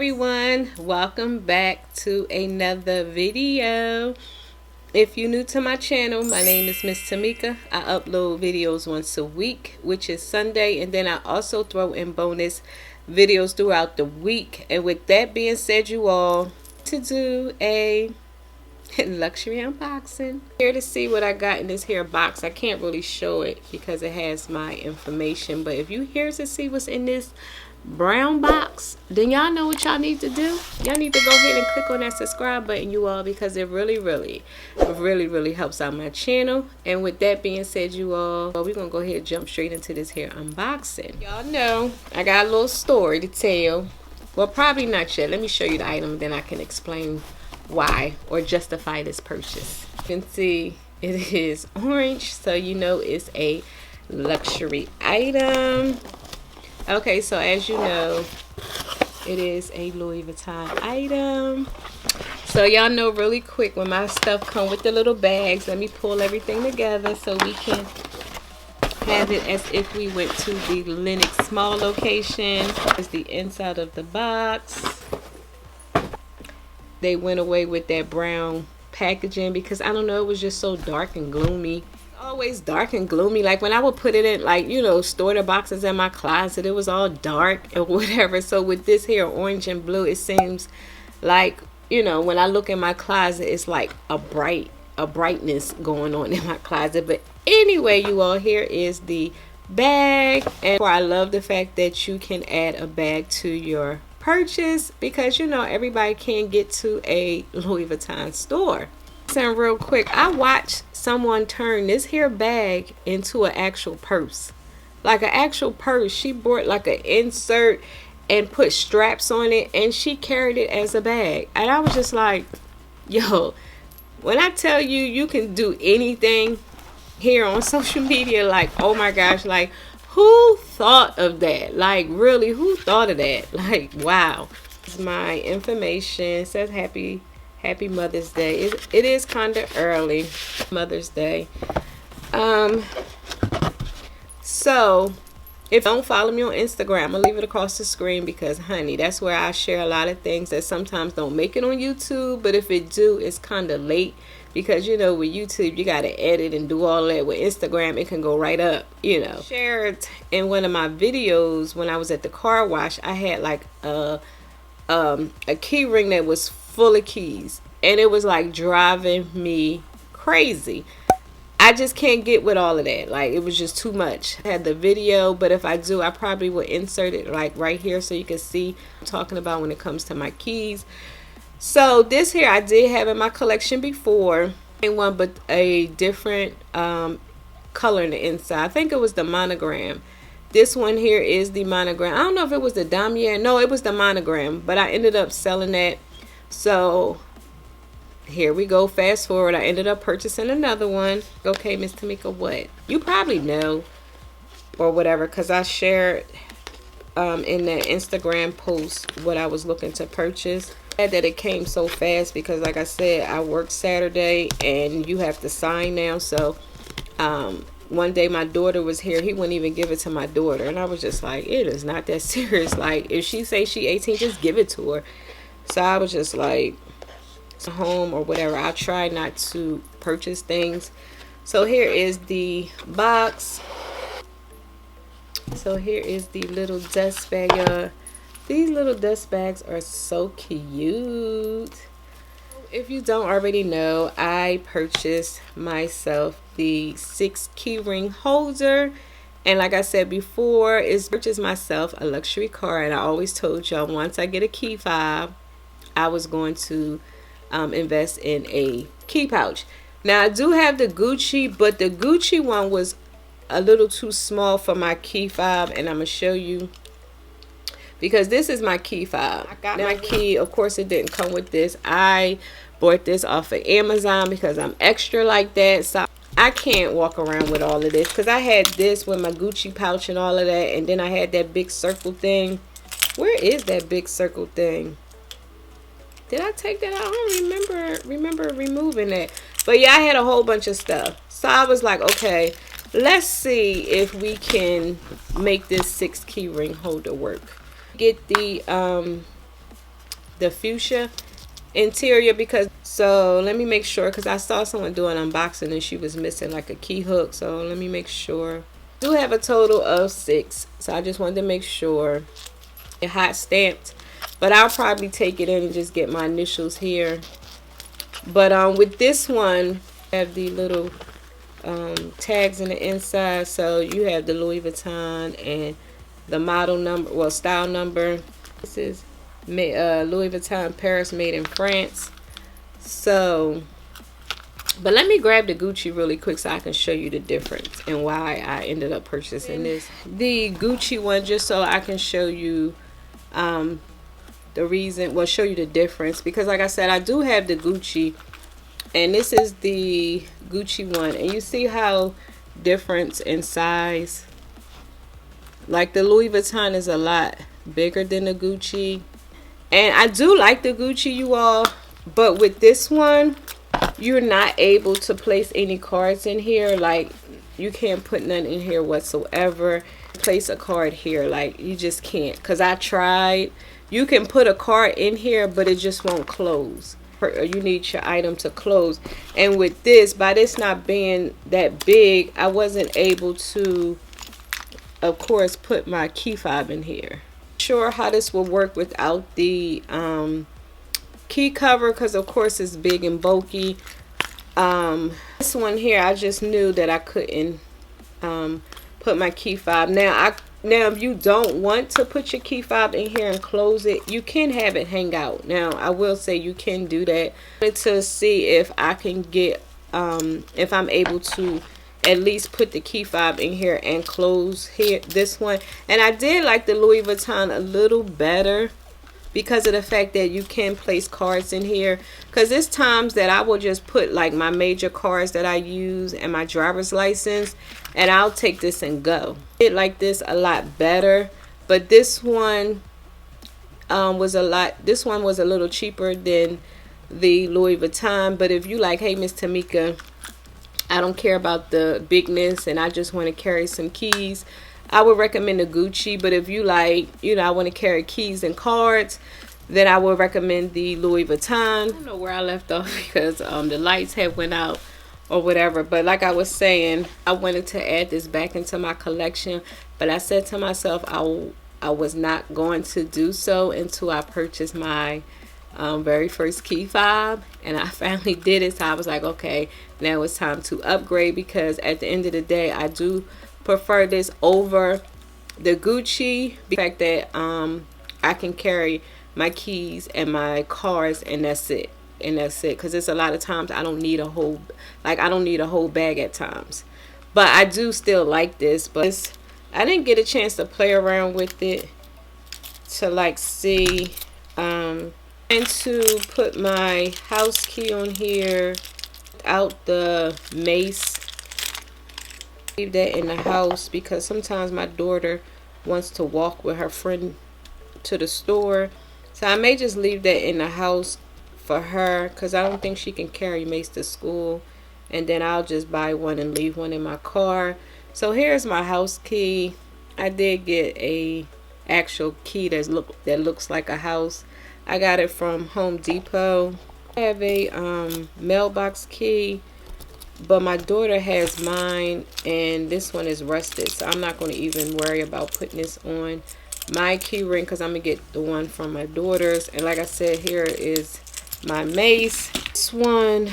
everyone, welcome back to another video. If you're new to my channel, my name is Miss Tamika. I upload videos once a week, which is Sunday, and then I also throw in bonus videos throughout the week. And with that being said, you all, to do a luxury unboxing. Here to see what I got in this here box. I can't really show it because it has my information, but if you here to see what's in this brown box, then y'all know what y'all need to do. Y'all need to go ahead and click on that subscribe button, you all, because it really helps out my channel. And with that being said, you all, we're gonna go ahead and jump straight into this here unboxing. Y'all know I got a little story to tell. Well, probably not yet. Let me show you the item, then I can explain why or justify this purchase. You can see it is orange, so you know it's a luxury item. Okay, so as you know, it is a Louis Vuitton item. So y'all know really quick when my stuff come with the little bags, let me pull everything together so we can have it as if we went to the Lenox Mall location. It's the inside of the box. They went away with that brown packaging because I don't know, it was just so dark and gloomy. Always dark and gloomy. Like when I would put it in, like, you know, store the boxes in my closet, it was all dark and whatever. So with this here orange and blue, it seems like, you know, when I look in my closet, it's like a brightness going on in my closet. But anyway, you all, here is the bag. And I love the fact that you can add a bag to your purchase because, you know, everybody can get to a Louis Vuitton store. And real quick, I watched someone turn this here bag into an actual purse, like an actual purse. She bought like an insert and put straps on it, and she carried it as a bag. And I was just like, yo, when I tell you you can do anything here on social media, like, oh my gosh, like, who thought of that? Like, really, who thought of that? Like, wow. This is my information. It says happy Mother's Day. It is kind of early, Mother's Day. So if you don't follow me on Instagram, I'll leave it across the screen because, honey, that's where I share a lot of things that sometimes don't make it on YouTube. But if it do, it's kind of late because, you know, with YouTube, you got to edit and do all that. With Instagram, it can go right up, you know. Shared in one of my videos when I was at the car wash, I had like a key ring that was full of keys, and it was like driving me crazy. I just can't get with all of that. Like, it was just too much. I had the video, but if I do, I probably will insert it like right here so you can see what I'm talking about when it comes to my keys. So this here I did have in my collection before, and one but a different color in the inside. I think it was the monogram. This one here is the monogram. I don't know if it was the damier. No, it was the monogram, but I ended up selling that. So here we go. Fast forward, I ended up purchasing another one. Okay, Miss Tamika, what? You probably know or whatever, because I shared in the Instagram post what I was looking to purchase. Glad that it came so fast because, like I said, I work Saturday and you have to sign now. So one day my daughter was here. He wouldn't even give it to my daughter, and I was just like, it is not that serious. Like, if she say she 18, just give it to her. So I was just like, home or whatever, I'll try not to purchase things. So here is the box. So here is the little dust bag. These little dust bags are so cute. If you don't already know, I purchased myself the 6 key ring holder. And like I said before, is purchased myself a luxury car. And I always told y'all, once I get a key fob, I was going to invest in a key pouch. Now I do have the Gucci, but the Gucci one was a little too small for my key fob, and I'm gonna show you because this is my key fob. I got my key. Of course, it didn't come with this. I bought this off of Amazon because I'm extra like that, so I can't walk around with all of this because I had this with my Gucci pouch and all of that, and then I had that big circle thing. Where is that big circle thing? Did I take that out? I don't remember removing it. But yeah, I had a whole bunch of stuff. So I was like, okay, let's see if we can make this 6 key ring holder work. Get the the fuchsia interior. Because so let me make sure, because I saw someone do an unboxing and she was missing like a key hook. So let me make sure. I do have a total of 6, so I just wanted to make sure it hot stamped, but I'll probably take it in and just get my initials here. But with this one, I have the little tags in the inside. So you have the Louis Vuitton and the model number, well, style number. This is Louis Vuitton Paris, made in France. So, but let me grab the Gucci really quick so I can show you the difference and why I ended up purchasing this. The Gucci one, just so I can show you the reason, well, show you the difference, because like I said, I do have the Gucci, and this is the Gucci one, and you see how difference in size. Like the Louis Vuitton is a lot bigger than the Gucci, and I do like the Gucci, you all, but with this one, you're not able to place any cards in here. Like, you can't put none in here whatsoever. Place a card here, like, you just can't, because I tried. You can put a card in here, but it just won't close. You need your item to close. And with this, by this not being that big, I wasn't able to, of course, put my key fob in here. Sure how this will work without the key cover, because of course it's big and bulky. This one here, I just knew that I couldn't put my key fob. Now if you don't want to put your key fob in here and close it, you can have it hang out. Now I will say you can do that. I wanted to see if I can get if I'm able to at least put the key fob in here and close here this one. And I did like the Louis Vuitton a little better because of the fact that you can place cards in here. Because there's times that I will just put like my major cards that I use and my driver's license, and I'll take this and go. It like this a lot better, but this one was a little cheaper than the Louis Vuitton. But if you like, hey Miss Tamika, I don't care about the bigness and I just want to carry some keys, I would recommend the Gucci. But if you like, you know, I want to carry keys and cards, then I would recommend the Louis Vuitton. I don't know where I left off because the lights had went out or whatever. But like I was saying, I wanted to add this back into my collection, but I said to myself I was not going to do so until I purchased my very first key fob, and I finally did it. So I was like, okay, now it's time to upgrade, because at the end of the day, I do prefer this over the Gucci. The fact that I can carry my keys and my cards, and that's it. Because there's a lot of times I don't need a whole bag at times. But I do still like this. But I didn't get a chance to play around with it to like see and to put my house key on here without the mace. Leave that in the house because sometimes my daughter wants to walk with her friend to the store, so I may just leave that in the house for her, because I don't think she can carry mace to school, and then I'll just buy one and leave one in my car. So here's my house key. I did get a actual key that looks like a house. I got it from Home Depot. I have a mailbox key, but my daughter has mine, and this one is rusted, so I'm not going to even worry about putting this on my key ring, because I'm going to get the one from my daughter's. And like I said, here is my mace. This one,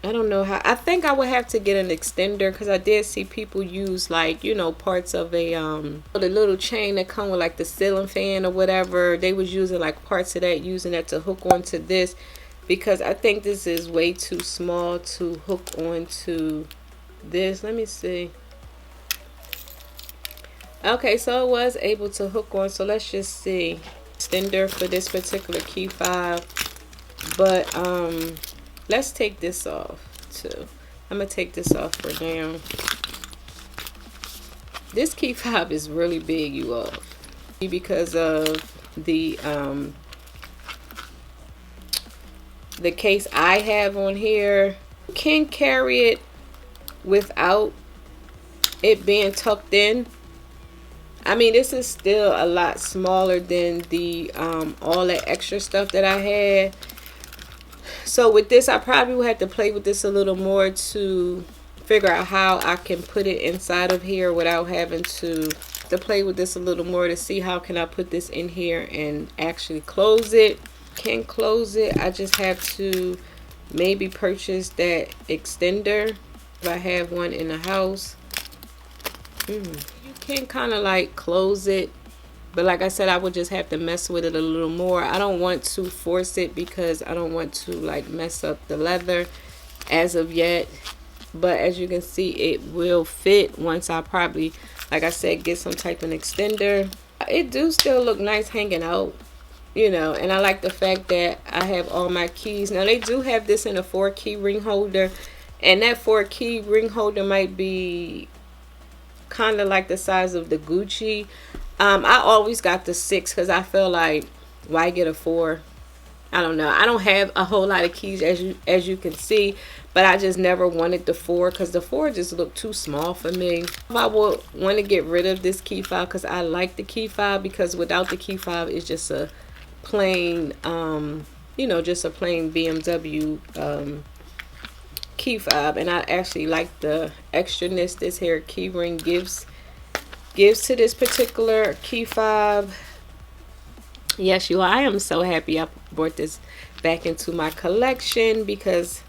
I don't know how. I think I would have to get an extender, because I did see people use, like, you know, parts of a the little chain that come with like the ceiling fan or whatever. They was using like parts of that, using that to hook onto this, because I think this is way too small to hook onto this. Let me see. Okay, so it was able to hook on. So let's just see. Extender for this particular key fob. But let's take this off too. I'm gonna take this off for now. This key fob is really big, you all, because of the case I have on here. You can carry it without it being tucked in. I mean, this is still a lot smaller than the all that extra stuff that I had. So with this, I probably will have to play with this a little more to figure out how I can put it inside of here without having to play with this a little more to see how can I put this in here and actually close it. Can close it. I just have to maybe purchase that extender if I have one in the house. You can kind of like close it, but like I said, I would just have to mess with it a little more. I don't want to force it because I don't want to like mess up the leather as of yet. But as you can see, it will fit once I probably, like I said, get some type of extender. It do still look nice hanging out, you know, and I like the fact that I have all my keys. Now they do have this in a 4-key ring holder, and that 4-key ring holder might be kind of like the size of the Gucci. I always got the 6 because I feel like, why get a 4? I don't know. I don't have a whole lot of keys as you can see, but I just never wanted the 4 because the 4 just looked too small for me. I would want to get rid of this key fob because I like the key fob, because without the key fob it's just a plain you know, just a plain BMW key fob. And I actually like the extraness this here key ring gives to this particular key fob. Yes, you are. I am so happy I brought this back into my collection because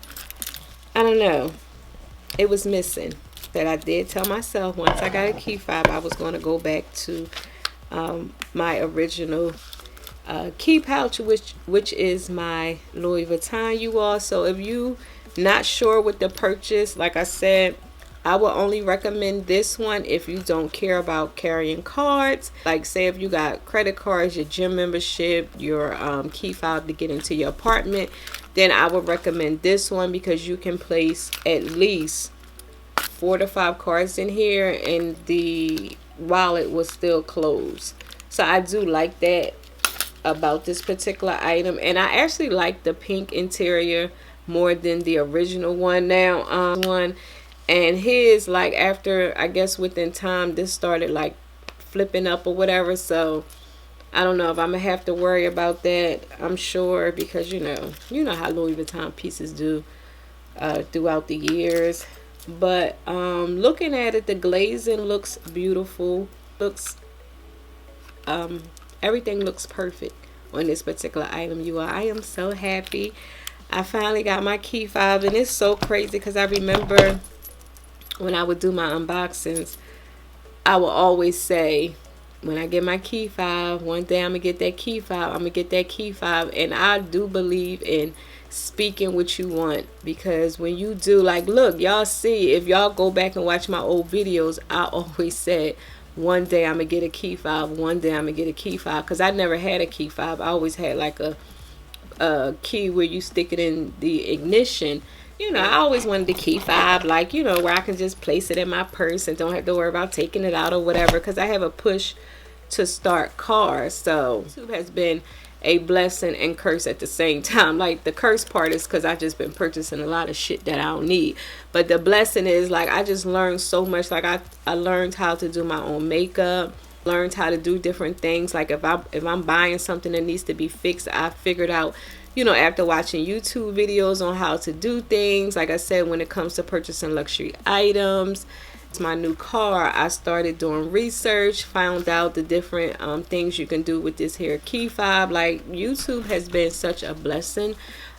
I don't know, it was missing. That I did tell myself once I got a key fob I was going to go back to my original key pouch, which is my Louis Vuitton, you all. So if you not sure what to purchase, like I said, I will only recommend this one if you don't care about carrying cards. Like say if you got credit cards, your gym membership, your key fob to get into your apartment, then I would recommend this one because you can place at least 4 to 5 cards in here and the wallet will still close. So I do like that about this particular item, and I actually like the pink interior more than the original one. Now and his, like, after I guess within time this started like flipping up or whatever, so I don't know if I'm gonna have to worry about that. I'm sure, because you know how Louis Vuitton pieces do throughout the years. But looking at it, the glazing looks beautiful. Looks everything looks perfect on this particular item, you all. I am so happy I finally got my key fob, and it's so crazy because I remember when I would do my unboxings, I would always say, when I get my key fob, one day I'm gonna get that key fob, I'm gonna get that key fob. And I do believe in speaking what you want, because when you do, like, look, y'all see, if y'all go back and watch my old videos, I always said one day I'm gonna get a key fob, one day I'm gonna get a key fob, because I never had a key fob. I always had like a key where you stick it in the ignition. You know, I always wanted the key fob, like, you know, where I can just place it in my purse and don't have to worry about taking it out or whatever, because I have a push to start cars. So YouTube has been a blessing and curse at the same time. Like, the curse part is because I've just been purchasing a lot of shit that I don't need, but the blessing is, like, I just learned so much. Like, I learned how to do my own makeup, learned how to do different things. Like, if I'm buying something that needs to be fixed, I figured out, you know, after watching YouTube videos on how to do things. Like I said, when it comes to purchasing luxury items, it's my new car, I started doing research, found out the different things you can do with this here key fob. Like, YouTube has been such a blessing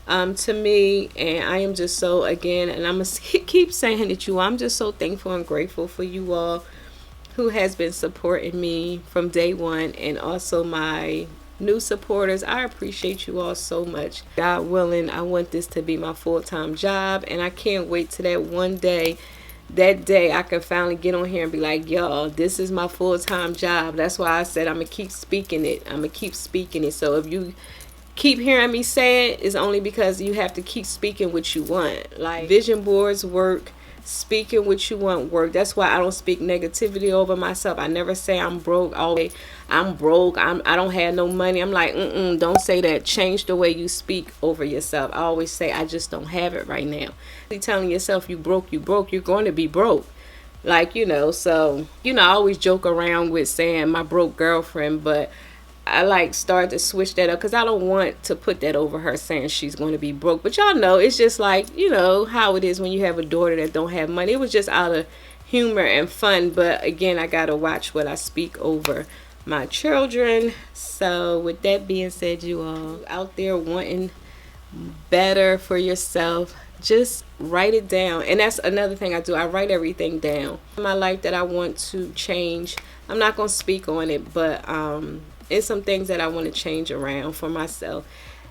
to me, and I am just so, again, and I'm gonna keep saying it, you all, I'm just so thankful and grateful for you all who has been supporting me from day one, and also my new supporters. I appreciate you all so much. God willing, I want this to be my full-time job, and I can't wait to that one day, that day I can finally get on here and be like, y'all, this is my full-time job. That's why I said I'm gonna keep speaking it. I'm gonna keep speaking it. So if you keep hearing me say it, it's only because you have to keep speaking what you want. Like, vision boards work, speaking what you want work. That's why I don't speak negativity over myself. I never say I'm broke. Always, I'm broke, I don't have no money. I'm like, don't say that. Change the way you speak over yourself. I always say, I just don't have it right now. You're telling yourself you broke, you're going to be broke. Like, so, I always joke around with saying my broke girlfriend, but I like start to switch that up because I don't want to put that over her saying she's going to be broke. But y'all know, it's just like, how it is when you have a daughter that don't have money. It was just out of humor and fun. But again, I got to watch what I speak over my children. So with that being said, you all out there wanting better for yourself, just write it down. And that's another thing I do. I write everything down in my life that I want to change. I'm not going to speak on it, but it's some things that I want to change around for myself.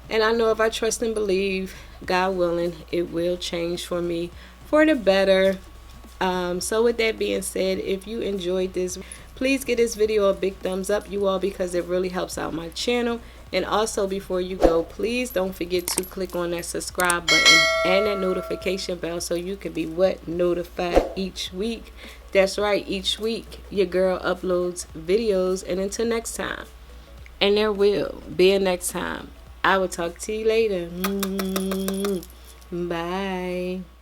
And I know if I trust and believe, God willing, it will change for me for the better. So with that being said, if you enjoyed this, please give this video a big thumbs up, you all, because it really helps out my channel. And also, before you go, please don't forget to click on that subscribe button and that notification bell so you can be notified each week. That's right, each week your girl uploads videos. And until next time, and there will be a next time, I will talk to you later. Bye.